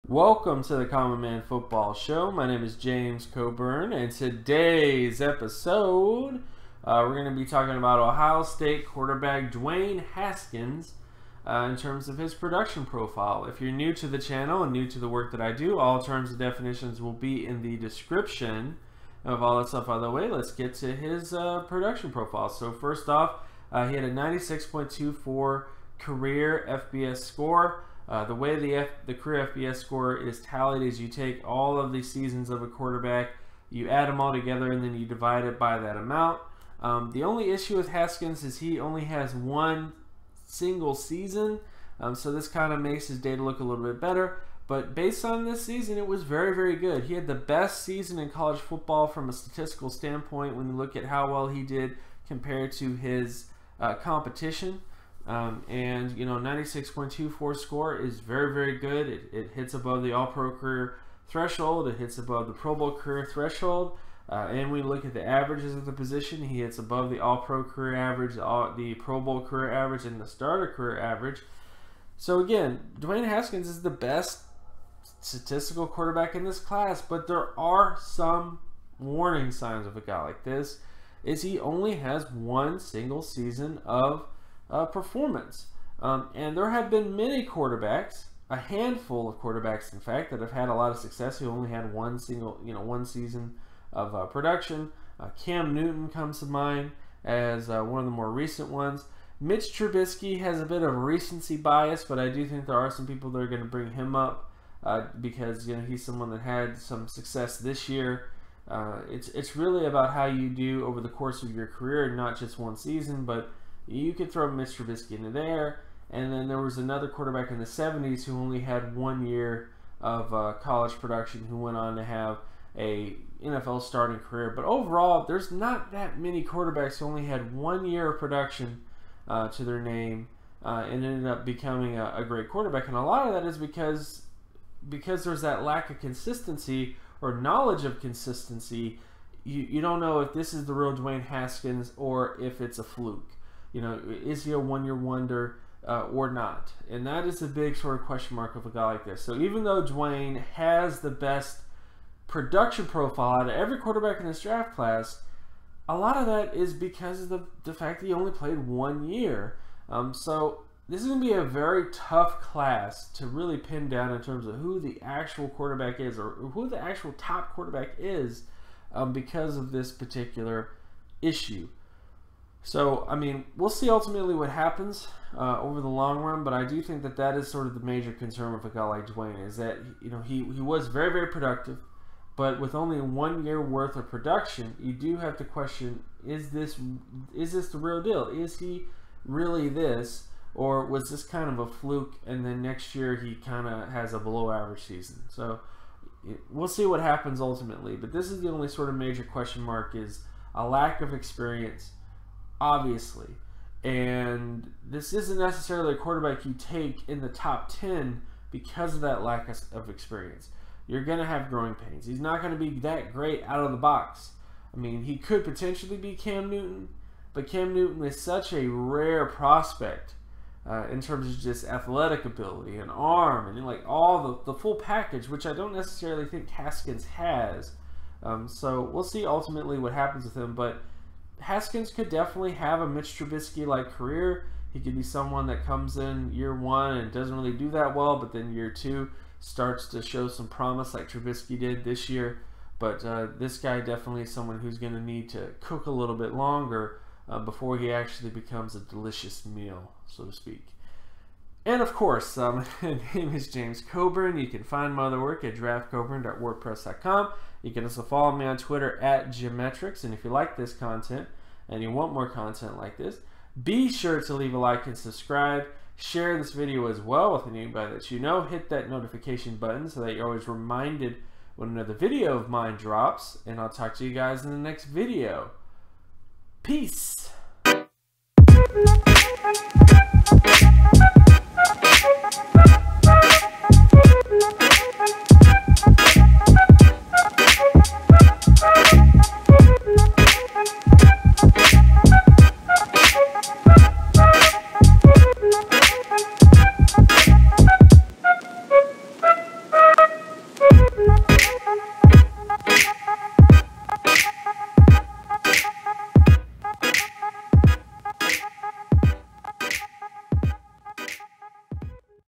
Welcome to the Common Man Football Show. My name is James Coburn, and today's episode, we're going to be talking about Ohio State quarterback Dwayne Haskins in terms of his production profile. If you're new to the channel and new to the work that I do, all terms and definitions will be in the description. Of all that stuff out of the way, let's get to his production profile. So first off, he had a 96.24 career FBS score. The way the career FBS score is tallied is you take all of the seasons of a quarterback, you add them all together, and then you divide it by that amount. The only issue with Haskins is he only has one single season, so this kind of makes his data look a little bit better. But based on this season, it was very, very good. He had the best season in college football from a statistical standpoint when you look at how well he did compared to his competition. And, you know, 96.24 score is very, very good. It hits above the All-Pro career threshold. It hits above the Pro Bowl career threshold. And we look at the averages of the position. He hits above the All-Pro career average, the Pro Bowl career average, and the starter career average. So, again, Dwayne Haskins is the best statistical quarterback in this class, but there are some warning signs of a guy like this. Is he only has one single season of performance, and there have been many quarterbacks, a handful of quarterbacks in fact, that have had a lot of success who only had one season of production. Cam Newton comes to mind as one of the more recent ones. Mitch Trubisky has a bit of recency bias, but I do think there are some people that are going to bring him up because, you know, he's someone that had some success this year. It's really about how you do over the course of your career, not just one season, but you could throw Mitch Trubisky into there. And then there was another quarterback in the 70s who only had 1 year of college production who went on to have a NFL starting career. But overall, there's not that many quarterbacks who only had 1 year of production to their name and ended up becoming a great quarterback. And a lot of that is because there's that lack of consistency or knowledge of consistency. You don't know if this is the real Dwayne Haskins or if it's a fluke. You know, is he a one-year wonder or not? And that is the big sort of question mark of a guy like this. So even though Dwayne has the best production profile out of every quarterback in this draft class, a lot of that is because of the fact that he only played 1 year. So this is going to be a very tough class to really pin down in terms of who the actual quarterback is or who the actual top quarterback is because of this particular issue. So, I mean, we'll see ultimately what happens over the long run, but I do think that that is sort of the major concern with a guy like Dwayne is that, you know, he was very, very productive, but with only 1 year worth of production, you do have to question, is this the real deal? Is he really this, or was this kind of a fluke and then next year he kind of has a below average season? So, we'll see what happens ultimately, but this is the only sort of major question mark is a lack of experience. Obviously, and this isn't necessarily a quarterback you take in the top 10 because of that lack of experience. You're going to have growing pains. He's not going to be that great out of the box. I mean, he could potentially be Cam Newton, but Cam Newton is such a rare prospect in terms of just athletic ability and arm and like all the full package, which I don't necessarily think Haskins has. So we'll see ultimately what happens with him, but Haskins could definitely have a Mitch Trubisky-like career. He could be someone that comes in year one and doesn't really do that well, but then year two starts to show some promise like Trubisky did this year. But this guy definitely is someone who's going to need to cook a little bit longer before he actually becomes a delicious meal, so to speak. And of course, my name is James Coburn. You can find my other work at draftcoburn.wordpress.com. You can also follow me on Twitter at Geometrics. And if you like this content and you want more content like this, be sure to leave a like and subscribe. Share this video as well with anybody that you know. Hit that notification button so that you're always reminded when another video of mine drops. And I'll talk to you guys in the next video. Peace.